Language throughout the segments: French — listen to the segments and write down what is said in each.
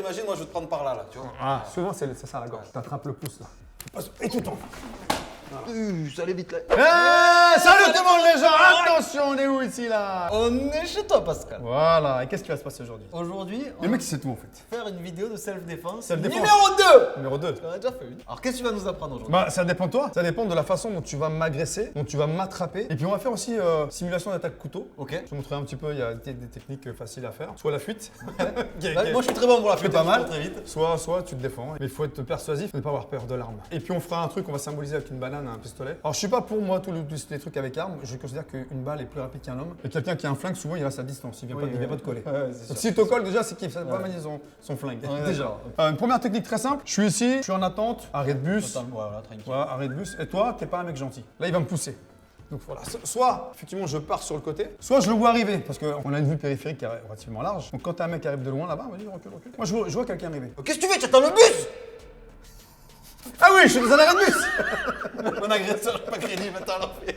imagine, moi je vais te prendre par là, tu vois. Ah, souvent c'est ça la gorge. T'attrapes le pouce là. Et tu tombes. Ça allait vite là. Salut tout le monde les gens. Attention, on est où ici là? On est chez toi, Pascal. Voilà, et qu'est-ce qui va se passer aujourd'hui? Aujourd'hui, on Le va mec il sait tout en fait. faire une vidéo de self-défense. Self-défense. Numéro 2. Numéro 2. On a déjà fait une. Alors qu'est-ce que tu vas nous apprendre aujourd'hui? Bah ça dépend de toi, ça dépend de la façon dont tu vas m'agresser, dont tu vas m'attraper. Et puis on va faire aussi simulation d'attaque couteau. Ok. Je te montrerai un petit peu, il y a des techniques faciles à faire. Soit la fuite, Bah, moi je suis très bon pour la fais fuite, pas je mal. cours très vite. Soit tu te défends. Mais il faut être persuasif, ne pas avoir peur de l'arme. Et puis on fera un truc, on va symboliser avec une banane, un pistolet. Alors je suis pas pour moi tous les trucs avec armes, je considère qu'une balle est plus rapide qu'un homme. Et quelqu'un qui a un flingue, souvent il reste à distance, il vient pas te coller. Donc s'il te colle déjà, c'est qu'il sait pas manier son flingue. Déjà. Une première technique très simple, je suis ici, je suis en attente, arrêt de bus. Voilà, tranquille. Voilà, arrêt de bus. Et toi, t'es pas un mec gentil. Là, il va me pousser. Donc voilà, soit effectivement je pars sur le côté, soit je le vois arriver, parce qu'on a une vue périphérique qui est relativement large. Donc quand t'as un mec qui arrive de loin là-bas, on va dire recule. Moi je vois quelqu'un arriver. Qu'est-ce que tu fais? Tu attends le bus? Ah oui, je suis dans un arrêt de bus. Mon agresseur, j'ai pas crédible, attends, alors fais.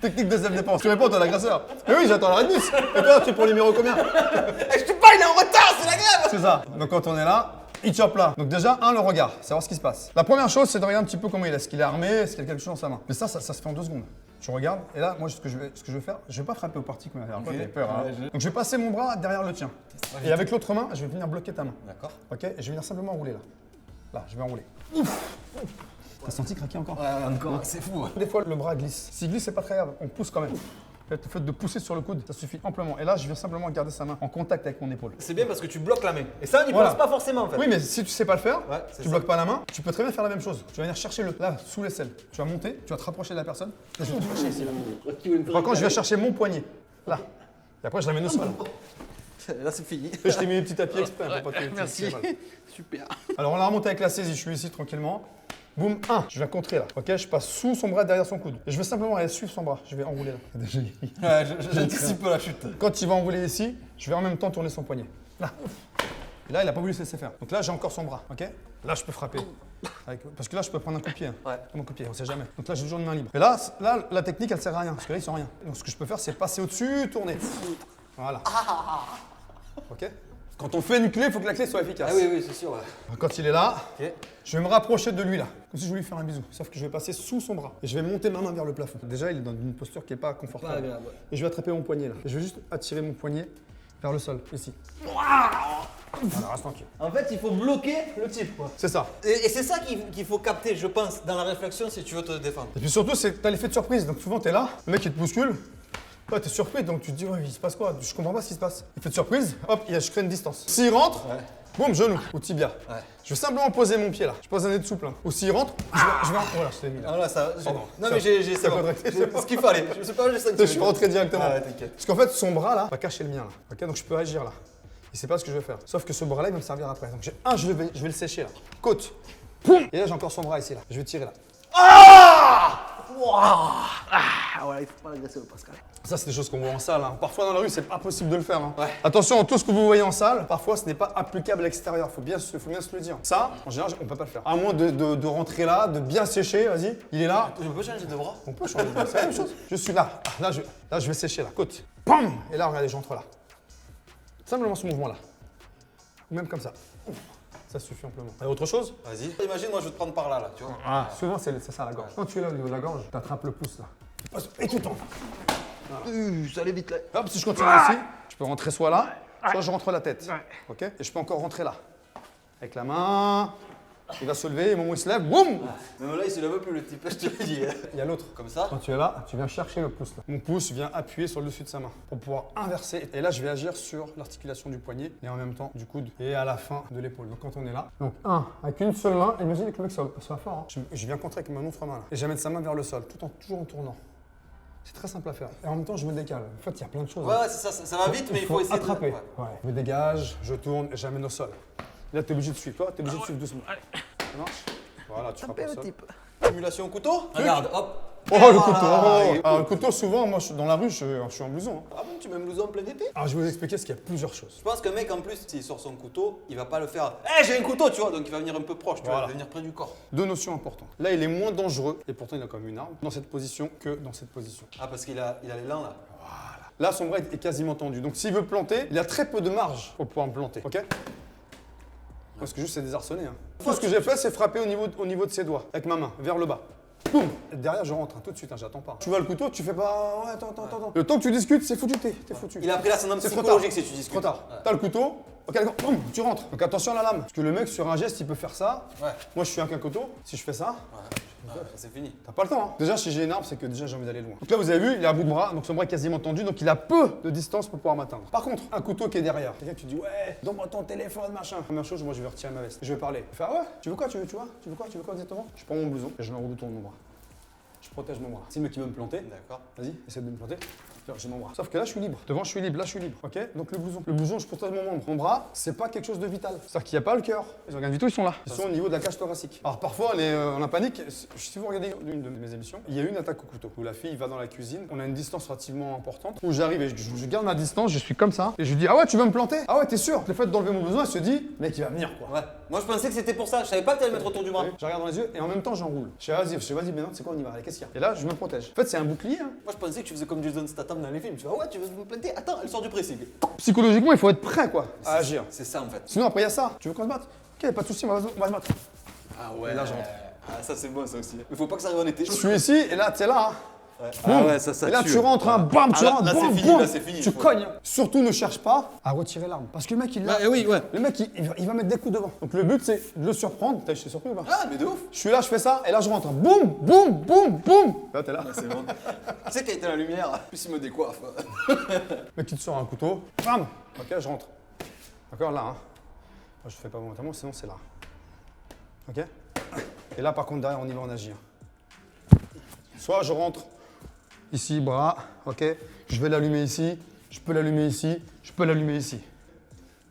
Technique de self-défense. Tu réponds, toi l'agresseur. Mais oui, j'attends l'arrêt de bus. Et toi, tu es pour le numéro combien? Je sais pas, il est en retard, c'est la grève. C'est ça. Donc quand on est là, il chope là. Donc déjà, le regard, savoir ce qui se passe. La première chose, c'est de regarder un petit peu comment il est. Est-ce qu'il est armé? Est-ce qu'il a quelque chose dans sa main? Mais ça se fait en 2 secondes. Tu regardes, et là, moi, ce que je vais faire, je vais pas frapper au parti comme la dernière fois, t'avais peur. Hein. Donc je vais passer mon bras derrière le tien. Et avec l'autre main, je vais venir bloquer ta main. D'accord. Ok? Et je vais venir simplement enrouler là. Là, je vais enrouler. Ouf! T'as senti craquer encore? Ouais, encore, c'est fou. Des fois, le bras glisse. S'il glisse, c'est pas très grave, on pousse quand même. Le fait de pousser sur le coude, ça suffit amplement. Et là, je viens simplement garder sa main en contact avec mon épaule. C'est bien parce que tu bloques la main. Et ça, on n'y Voilà. pense pas forcément en fait. Oui, mais si tu sais pas le faire, Ouais, c'est tu ça. bloques pas la main, tu peux très bien faire la même chose. Tu vas venir chercher là, sous l'aisselle. Tu vas monter, tu vas te rapprocher de la personne. Et je vais te chercher ici, là. Par contre, je vais chercher mon poignet, là. Et après, je l'amène au sol. Là, c'est fini. Et je t'ai mis les petits tapis exprès, hein, pour pas te Merci. te- mal. Super. Alors, on a remonté avec la saisie, je suis ici tranquillement. Boum, 1, je viens contrer là, ok? Je passe sous son bras, derrière son coude. Et je vais simplement aller suivre son bras, je vais enrouler là. Déjà, Ouais, j'anticipe la chute. quand il va enrouler ici, je vais en même temps tourner son poignet. Là. Et là, il n'a pas voulu se laisser faire. Donc là, j'ai encore son bras, ok? Là, je peux frapper. Parce que là, je peux prendre un coup de pied. Hein. Ouais. Mon coup de pied, on sait jamais. Donc là, j'ai toujours une main libre. Et là, la technique, elle sert à rien. Parce que là, ils sont rien. Donc ce que je peux faire, c'est passer au-dessus, tourner. Voilà. Ok? Quand on fait une clé, il faut que la clé soit efficace. Ah oui, c'est sûr. Ouais. Quand il est là, Ok. je vais me rapprocher de lui là, comme si je voulais lui faire un bisou. Sauf que je vais passer sous son bras et je vais monter ma main vers le plafond. Déjà, il est dans une posture qui n'est pas confortable. Pas agréable, ouais. Et je vais attraper mon poignet là. Et je vais juste attirer mon poignet vers le sol, ici. Alors, reste tranquille. En fait, il faut bloquer le type quoi. C'est ça. Et c'est ça qu'il faut capter, je pense, dans la réflexion si tu veux te défendre. Et puis surtout, c'est t'as l'effet de surprise. Donc souvent, t'es là, le mec il te bouscule. Toi, t'es surpris, donc tu te dis, ouais, il se passe quoi? Je comprends pas ce qui se passe. Effet de surprise, hop, je crée une distance. S'il rentre, boum, genou ou tibia. Ouais. Je vais simplement poser mon pied là. Je pose un nez de souple. Hein. Ou s'il rentre, je vais voilà, je t'ai mis là. Ah là, ça. Pardon. Non, Ça- mais j'ai ça bon. contracté. J'ai ce qu'il fallait. Je sais pas, j'ai ça. Je suis rentré directement. Ah ouais, t'inquiète. Parce qu'en fait, son bras là va cacher le mien là. Ok, donc je peux agir là. Et c'est pas ce que je vais faire. Sauf que ce bras là, il va me servir après. Donc je vais le sécher là. Côte. Poum. Et là, j'ai encore son bras ici là. Je vais tirer là. Ah ouais, il faut pas l'agresser le Pascal. Ça, c'est des choses qu'on voit en salle. Hein. Parfois dans la rue, c'est pas possible de le faire. Hein. Ouais. Attention, tout ce que vous voyez en salle, parfois, ce n'est pas applicable à l'extérieur. Faut bien se le dire. Ça, en général, on peut pas le faire. À moins de rentrer là, de bien sécher. Vas-y, il est là. Je peux changer de bras? On peut changer. C'est la même chose. Je suis là. Ah, là, je vais sécher là. Côte. Pam. Et là, regardez, j'entre là. Simplement ce mouvement là. Ou même comme ça. Ouf. Ça suffit amplement. Et autre chose? Vas-y. Imagine, moi je vais te prendre par là, tu vois. Ah, souvent, c'est ça la gorge. Quand tu es là au niveau de la gorge, tu attrapes le pouce là. Et tu tombes. Ça allait vite là. Hop, si je continue ici, je peux rentrer soit là, soit je rentre la tête. Ok? Et je peux encore rentrer là. Avec la main, il va se lever, et au moment où il se lève, boum! Mais là, il se lève plus le type, je te le dis. Il y a l'autre. Comme ça. Quand tu es là, tu viens chercher le pouce là. Mon pouce vient appuyer sur le dessus de sa main pour pouvoir inverser. Et là, je vais agir sur l'articulation du poignet et en même temps du coude et à la fin de l'épaule. Donc quand on est là. Donc avec une seule main, imagine que le mec soit fort. Hein. Je viens contrer avec ma autre main là. Et je vais mettre sa main vers le sol, toujours en tournant. C'est très simple à faire. Et en même temps, je me décale. En fait, il y a plein de choses. Ouais, c'est ça, ça va vite, mais il faut essayer attraper. de. Ouais. Je me dégage, je tourne et j'amène au sol. Là, tu es obligé de suivre. Toi, tu es obligé de suivre doucement. Ça marche? Voilà, tu frappes au sol. Simulation au couteau. Regarde, hop. Oh, le couteau! Voilà. Oh. Alors, le couteau, souvent, moi, dans la rue, je suis en blouson. Hein. Ah bon, tu mets un blouson en plein été? Alors, je vais vous expliquer parce qu'il y a plusieurs choses. Je pense qu'un mec, en plus, s'il sort son couteau, il va pas le faire. Hé, j'ai un couteau, tu vois, donc il va venir un peu proche, tu vois, Voilà. il va venir près du corps. Deux notions importantes. Là, il est moins dangereux, et pourtant, il a quand même une arme, dans cette position que dans cette position. Ah, parce qu'il a l'élan là. Là, son bras est quasiment tendu. Donc s'il veut planter, il a très peu de marge pour pouvoir me planter. Ok? Parce que juste c'est désarçonné. Hein. Tout ce que j'ai fait, c'est frapper au niveau de ses doigts, avec ma main, vers le bas. Boum! Et derrière, je rentre, hein, tout de suite, hein, j'attends pas. Tu vois le couteau, tu fais pas. Ouais, attends. Le temps que tu discutes, c'est foutu, t'es foutu. Il a pris l'ascendant C'est trop psychologique tard. si tu discutes. Trop tard. T'as le couteau, ok, d'accord, boum, tu rentres. Donc attention à la lame. Parce que le mec, sur un geste, il peut faire ça. Ouais. Moi, je suis avec un couteau. Si je fais ça, C'est fini. t'as pas le temps. Hein. Déjà, si j'ai une arme, c'est que déjà j'ai envie d'aller loin. Donc là, vous avez vu, il est à bout de bras, donc son bras est quasiment tendu, donc il a peu de distance pour pouvoir m'atteindre. Par contre, un couteau qui est derrière, quelqu'un qui te dit ouais, donne-moi ton téléphone, machin. Première chose, moi je vais retirer ma veste. Je vais parler. Je fais ah ouais, tu veux quoi, tu veux quoi exactement? Je prends mon blouson et je l'enroule autour de mon bras. Je protège mon bras. Si le mec qui veut me planter, D'accord. vas-y, essaie de me planter. J'ai mon bras. Sauf que là, je suis libre. Devant, je suis libre. Là, je suis libre. Ok? Donc le blouson. Le blouson, je protège mon membre. Mon bras, c'est pas quelque chose de vital. C'est-à-dire qu'il n'y a pas le cœur. Les organes vitaux, ils sont là. Ils sont au niveau de la cage thoracique. Alors parfois, on a panique. Si vous regardez une de mes émissions, il y a eu une attaque au couteau où la fille va dans la cuisine. On a une distance relativement importante. Où j'arrive et je garde ma distance. Je suis comme ça. Et je lui dis ah ouais, tu veux me planter? Ah ouais, t'es sûr? Le fait d'enlever mon blouson, elle se dit mec, il va venir quoi. Ouais. Moi je pensais que c'était pour ça. Je savais pas que t'allais mettre autour du bras. Je regarde dans les yeux et en même temps, j'enroule. Je fais vas-y, maintenant, c'est quoi, on y va? Allez, qu'est-ce qu'il y a? Et là, je me protège. En fait, c'est un bouclier. Hein. Moi je pensais que tu faisais comme Jason Statham dans les films. Tu vois, ouais, tu veux me planter? Attends, elle sort du précipice. Psychologiquement, il faut être prêt quoi à agir. C'est ça en fait. Sinon, après, il y a ça. Tu veux qu'on se batte? Ok, pas de soucis, on va se battre. Ah ouais. Et là, je rentre. Ah, ça c'est bon ça aussi. Mais faut pas que ça arrive en été. Je suis ici et là, t'es là. Hein. Ouais. Boum. Ah ouais, ça et là, tue. tu rentres, hein, bam, tu là, rentres, là, boum, c'est fini, boum. là, c'est fini. Tu cognes. Surtout, ne cherche pas à retirer l'arme. Parce que le mec, il l'a. oui, ouais. Le mec, il va mettre des coups devant. Donc, le but, c'est de le surprendre. Je t'ai surpris ou pas? Ah, mais de ouf. Je suis là, je fais ça, et là, je rentre. Boum, boum, boum, boum. Là, t'es là. C'est bon. Tu sais qu'il a été la lumière, plus il me décoiffe. Le mec, il te sort un couteau. Bam. Ok, je rentre. D'accord, là. Hein. Moi, je fais pas momentanément, sinon, c'est là. Ok. Et là, par contre, derrière, on y va, on agit. Soit je rentre. Ici, bras, ok. Je vais l'allumer ici, je peux l'allumer ici, je peux l'allumer ici.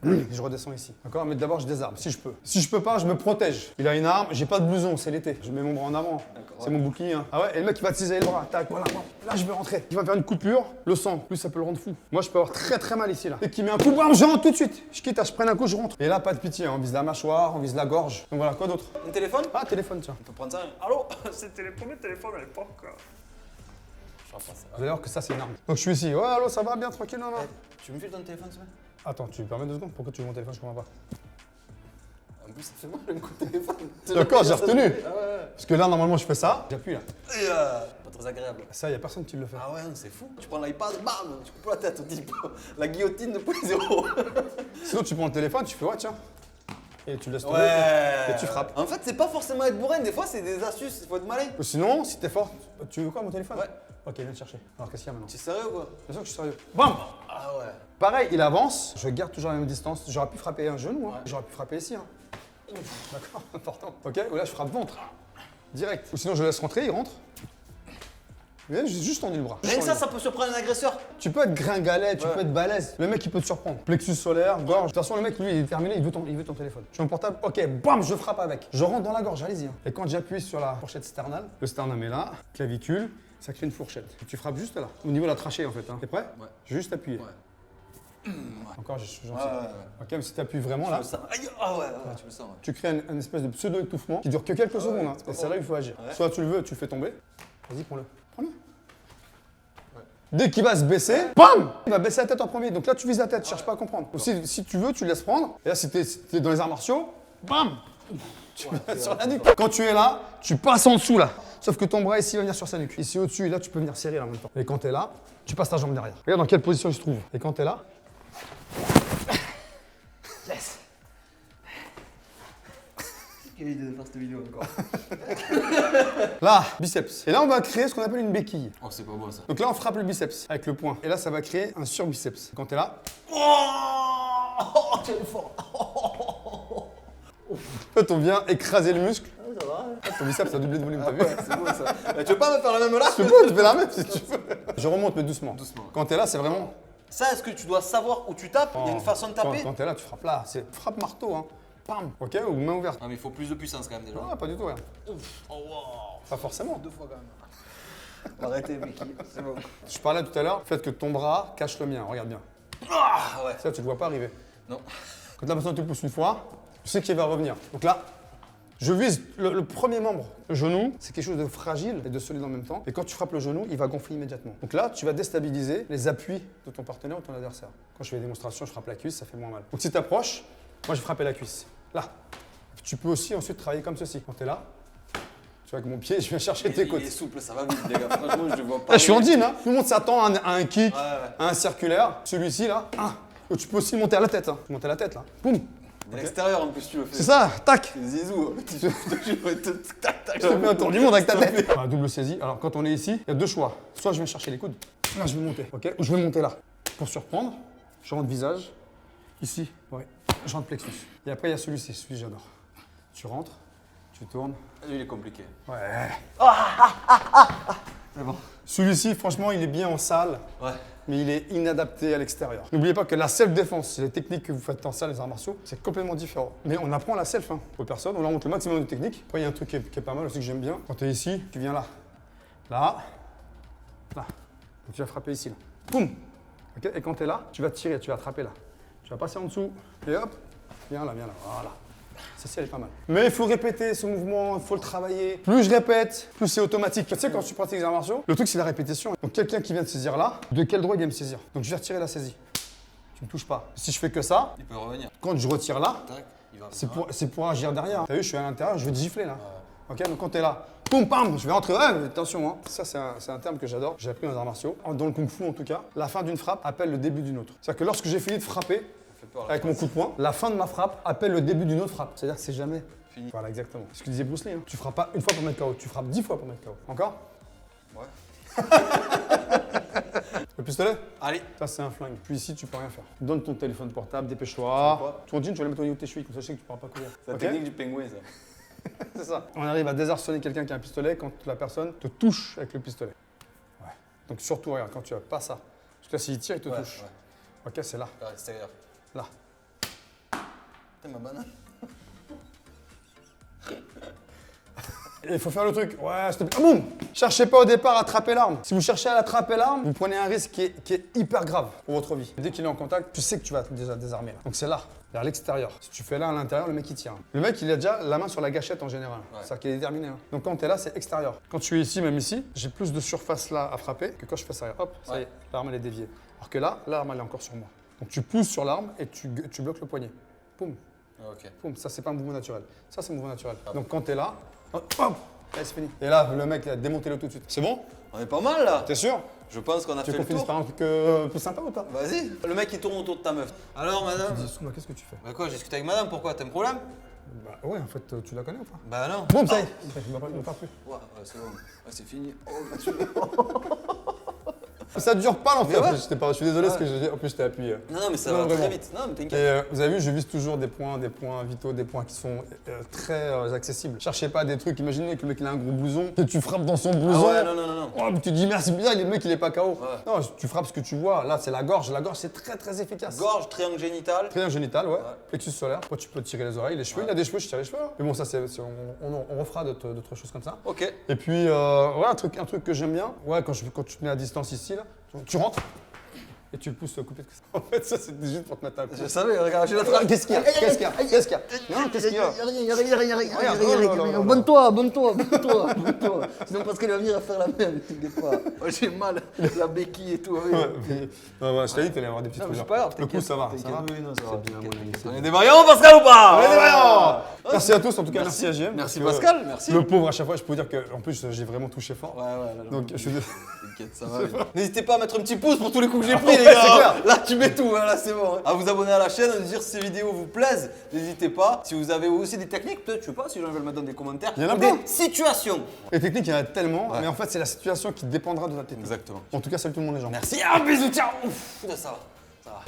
Je redescends ici, d'accord? Mais d'abord, je désarme, si je peux. Si je peux pas, je me protège. Il a une arme, j'ai pas de blouson, c'est l'été. Je mets mon bras en avant, c'est mon bouclier. Hein. Ah ouais, et le mec, il va cisailler le bras, tac, voilà. Là, je vais rentrer. Il va me faire une coupure, le sang, lui, ça peut le rendre fou. Moi, je peux avoir très mal ici, là. Et qu'il met un coup, bam, je rentre tout de suite. Je quitte à je prenne un coup, je rentre. Et là, pas de pitié, hein. On vise la mâchoire, on vise la gorge. Donc voilà, quoi d'autre? Un téléphone? Ah, téléphone, tiens. On peut prendre ça. Allô? C'était les premiers téléphones à l'époque. Je crois pas ça. Vous allez voir que ça, c'est une arme. Donc je suis ici. Ouais, allô, ça va bien, tranquille, non, non. Tu me files ton téléphone, s'il te plaît? Attends, tu me permets 2 secondes? Pourquoi tu veux mon téléphone? Je comprends pas. En plus, ça fait mal un coup de téléphone. D'accord, j'ai retenu. Ah ouais. Parce que là, normalement, je fais ça. J'appuie là. Et pas très agréable. Ça, y a personne qui le fait. Ah ouais, c'est fou. Tu prends l'iPad, bam, tu coupes la tête au type. La guillotine de 2.0. Sinon, tu prends le téléphone, tu fais ouais, tiens. Et tu laisses tomber. Ouais. Et tu frappes. En fait, c'est pas forcément être bourrin. Des fois, c'est des astuces. Il faut être malin. Ou sinon, si t'es fort, tu veux quoi, mon téléphone? Ouais. Ok, viens te chercher. Alors, qu'est-ce qu'il y a maintenant? Tu es sérieux ou quoi? Bien sûr que je suis sérieux. Bam! Ah ouais. Pareil, il avance. Je garde toujours la même distance. J'aurais pu frapper un genou, hein. J'aurais pu frapper ici. Hein. D'accord, important. Ok, ou là, je frappe ventre. Direct. Ou sinon, je le laisse rentrer, il rentre. Mais j'ai juste tendu le bras. Rien que ça peut surprendre un agresseur. Tu peux être gringalet, tu peux être balèze. Le mec, il peut te surprendre. Plexus solaire, gorge. De toute façon, le mec, lui, il est terminé, il veut ton téléphone. Je suis mon portable, ok, bam, je frappe avec. Je rentre dans la gorge, allez-y. Hein. Et quand j'appuie sur la fourchette sternale, le sternum est là, clavicule, ça crée une fourchette. Et tu frappes juste là, au niveau de la trachée, en fait. Hein. T'es prêt? Ouais. J'ai juste appuyé. Ouais. Encore, je suis gentil. Ouais. Ok, mais si tu appuies vraiment là, Aïe, ah ouais, tu le sens. Ouais. tu crées une espèce de pseudo-étouffement qui dure que quelques secondes. Hein. Et c'est là où il faut agir. Ouais. Soit tu le veux, tu le fais tomber. Vas-y, prends-le. Prends-le. Dès qu'il va se baisser, bam! Il va baisser la tête en premier. Donc là, tu vises la tête, cherche pas à comprendre. Ou si tu veux, tu le laisses prendre. Et là, si t'es dans les arts martiaux, bam! Tu mets sur la nuque. Quand tu es là, tu passes en dessous là. Sauf que ton bras ici va venir sur sa nuque. Ici au-dessus, et là, tu peux venir serrer là, en même temps. Et quand t'es là, tu passes ta jambe derrière. Regarde dans quelle position il se trouve. Et quand t'es là, Laisse. Quelle idée de faire cette vidéo encore. là, biceps. Et là, on va créer ce qu'on appelle une béquille. Oh, c'est pas beau ça. Donc là, on frappe le biceps avec le poing. Et là, ça va créer un surbiceps. Quand t'es là, Oh, tu es fort. en fait, on vient écraser le muscle. Ça va. Ton biceps a doublé de volume, t'as vu? Ouais, c'est beau ça. Bah, tu veux pas me faire la même là? Tu peux, tu fais la même si tu veux. Je remonte, mais doucement. Doucement. Quand t'es là, c'est vraiment. Ça, est-ce que tu dois savoir où tu tapes? Il y a une façon de taper? Quand t'es là, tu frappes là. C'est frappe marteau, hein. Pam. Ok, ou main ouverte. Ah, mais il faut plus de puissance quand même déjà. Ah, pas du tout, rien. Ouf. Oh, wow. Pas forcément. 2 fois quand même. Arrêtez, Mickey. C'est bon. Je parlais tout à l'heure, le fait que ton bras cache le mien. Regarde bien. Ah ouais. Ça, tu le vois pas arriver. Non. Quand la personne te pousse une fois, tu sais qu'il va revenir. Donc là, Je vise le premier membre. Le genou, c'est quelque chose de fragile et de solide en même temps. Et quand tu frappes le genou, il va gonfler immédiatement. Donc là, tu vas déstabiliser les appuis de ton partenaire ou ton adversaire. Quand je fais des démonstrations, je frappe la cuisse, ça fait moins mal. Donc si tu approches, moi je vais frapper la cuisse. Là. Tu peux aussi ensuite travailler comme ceci. Quand tu es là, tu vois, avec mon pied, je viens chercher tes côtes. Il est souple, ça va vite, les gars. Franchement, je vois pas. Là, je suis en jean, hein. Tout le monde s'attend à un kick, Ouais. à un circulaire. Celui-ci, là, tu peux aussi monter à la tête. Hein. Monter à la tête, là. Boum. De l'extérieur, en plus, tu le fais. C'est ça, tac. C'est Zizou. Je te fais un tour du monde avec ta tête. Ah, double saisie. Alors, quand on est ici, il y a deux choix. Soit je viens chercher les coudes, là, je vais monter, ok? Ou je vais monter là. Pour surprendre, je rentre visage. Ici, ouais. Je rentre plexus. Et après, il y a celui-ci, celui que j'adore. Tu rentres, tu tournes. Lui, il est compliqué. Ouais. C'est bon. Celui-ci, franchement, il est bien en salle. Ouais. Mais il est inadapté à l'extérieur. N'oubliez pas que la self-défense, les techniques que vous faites en salle, les arts martiaux, c'est complètement différent. Mais on apprend la self, hein. Aux personnes, on leur montre le maximum de techniques. Après, il y a un truc qui est pas mal aussi que j'aime bien. Quand tu es ici, tu viens là. Là. Là. Donc, tu vas frapper ici, là. Boum. Okay. Et quand tu es là, tu vas tirer, tu vas attraper là. Tu vas passer en dessous. Et hop. Viens là, viens là. Voilà. Celle-ci, elle est pas mal. Mais il faut répéter ce mouvement, il faut le travailler. Plus je répète, plus c'est automatique. Tu sais, quand tu pratiques les arts martiaux, le truc, c'est la répétition. Donc, quelqu'un qui vient de saisir là, de quel droit il vient me saisir? Donc, je vais retirer la saisie. Tu me touches pas. Si je fais que ça, Il peut revenir. quand je retire là, Tac, il va c'est pour agir derrière. T'as vu, je suis à l'intérieur, je vais te gifler là. Ok, donc quand t'es là, boum, pam, je vais rentrer. Ouais, mais attention, hein. Ça, c'est un terme que j'adore. J'ai appris dans les arts martiaux. Dans le kung fu, en tout cas, la fin d'une frappe appelle le début d'une autre. C'est-à-dire que lorsque j'ai fini de frapper, avec mon coup de poing, la fin de ma frappe appelle le début d'une autre frappe. C'est-à-dire que c'est jamais fini. Voilà, exactement. C'est ce que disait Bruce Lee. Hein. Tu frappes pas une fois pour mettre KO, tu frappes 10 fois pour mettre KO. Encore? Ouais. Le pistolet? Allez. Ça, c'est un flingue. Puis ici, tu peux rien faire. Donne ton téléphone portable, dépêche-toi. Ton jean, tu vas le mettre au niveau de tes chevilles, comme ça, je sais que tu pourras pas courir. C'est la Ok. technique du pingouin, ça. C'est ça. On arrive à désarçonner quelqu'un qui a un pistolet quand la personne te touche avec le pistolet. Ouais. Donc surtout, regarde, quand tu as pas ça. Parce que là, s'il tire, il te touche. Ouais. Ok, c'est là. À l'extérieur. Là. T'es ma banane. Et il faut faire le truc. Ouais, s'il te plaît. Ah, boum! Cherchez pas au départ à attraper l'arme. Si vous cherchez à attraper l'arme, vous prenez un risque qui est hyper grave pour votre vie. Dès qu'il est en contact, tu sais que tu vas déjà désarmer là. Donc c'est là, vers l'extérieur. Si tu fais là à l'intérieur, le mec il tire. Le mec il a déjà la main sur la gâchette en général. Ouais. C'est-à-dire qu'il est déterminé. Hein. Donc quand tu es là, c'est extérieur. Quand tu es ici, même ici, j'ai plus de surface là à frapper que quand je fais ça. Hop, ça y est, l'arme elle est déviée. Alors que là, l'arme elle est encore sur moi. Donc tu pousses sur l'arme et tu bloques le poignet. Poum. Ok. Poum. Ça c'est pas un mouvement naturel. Ça c'est un mouvement naturel. Donc quand tu es là, hop, hop. Allez, c'est fini. Et là, le mec, il a démonté le tout de suite. C'est bon? On est pas mal là. T'es sûr? Je pense qu'on a Tu fait veux le qu'on finisse tour. par un truc plus sympa ou pas? Vas-y. Le mec il tourne autour de ta meuf. Alors madame. Dis-moi, qu'est-ce que tu fais? Bah quoi, j'ai discuté avec madame, pourquoi? T'as un problème? Bah ouais, en fait, tu la connais ou pas? Bah non. Bon, ça y est. Je ne parle plus. Ouais, c'est bon. Ouais, c'est fini. Oh, bah, tu... Ça dure pas longtemps. Mais ouais. Je suis désolé ce que j'ai dit. En plus, je t'ai appuyé. Non, mais ça Non, va vraiment. très vite. Non, mais Et t'inquiète. vous avez vu, je vise toujours des points vitaux, des points qui sont très accessibles. Cherchez pas des trucs, imaginez que le mec il a un gros blouson, que tu frappes dans son Ah blouson. ouais, non. Oh, mais tu te dis merci bien, le mec il est pas KO. Ouais. Non, tu frappes ce que tu vois. Là, c'est la gorge. La gorge, c'est très efficace. Gorge, triangle génital. Très génital, ouais. Plexus solaire. Après, tu peux tirer les oreilles, les cheveux. Ouais. Il a des cheveux, je tire les cheveux. Hein. Mais bon, ça, on refera d'autres choses comme ça. Ok. Et puis, ouais, un truc que j'aime bien. Ouais, quand tu te mets à distance ici, là, tu rentres et tu le pousses couper. En fait, ça, c'est juste pour te mettre à Je savais, regarde, j'ai la trace. Qu'est-ce qu'il y a? Qu'est-ce qu'il y a? Qu'est-ce qu'il y a? Non, qu'est-ce qu'il y a? Rien. Abonne-toi. Sinon Pascal va venir faire la même, t'inquiète pas. Oh, j'ai mal, la béquille et tout. Oui. Ouais, ouais, je t'ai dit, t'allais avoir des petites Non, mais c'est rougeurs. pas grave, Le coup, t'inquiète, ça va. t'inquiète. Ça va. Oui, non, ça va. C'est bien, mon ami. On est des vaillants, Pascal, ou pas? Allez, voyons! Merci à tous, en tout cas, merci à JM. Merci parce que, Pascal, merci. Le pauvre, à chaque fois, je peux vous dire qu'en plus, j'ai vraiment touché fort. Ouais. Donc, je suis T'inquiète, ça va. N'hésitez pas à mettre un petit pouce pour tous les coups que j'ai pris, Ouais, les gars. c'est clair. Là, tu mets tout, hein, là, c'est bon. Hein. À vous abonner à la chaîne, à nous dire si ces vidéos vous plaisent. N'hésitez pas. Si vous avez aussi des techniques, peut-être, je sais pas, si les gens veulent me donner des commentaires. Il y en a ou plein. des situations. Les techniques, il y en a tellement, Ouais. mais en fait, c'est la situation qui dépendra de ta technique. Exactement. En tout cas, salut tout le monde, les gens. Merci. Un bisou, ciao. Ouf, ça va. Ça va.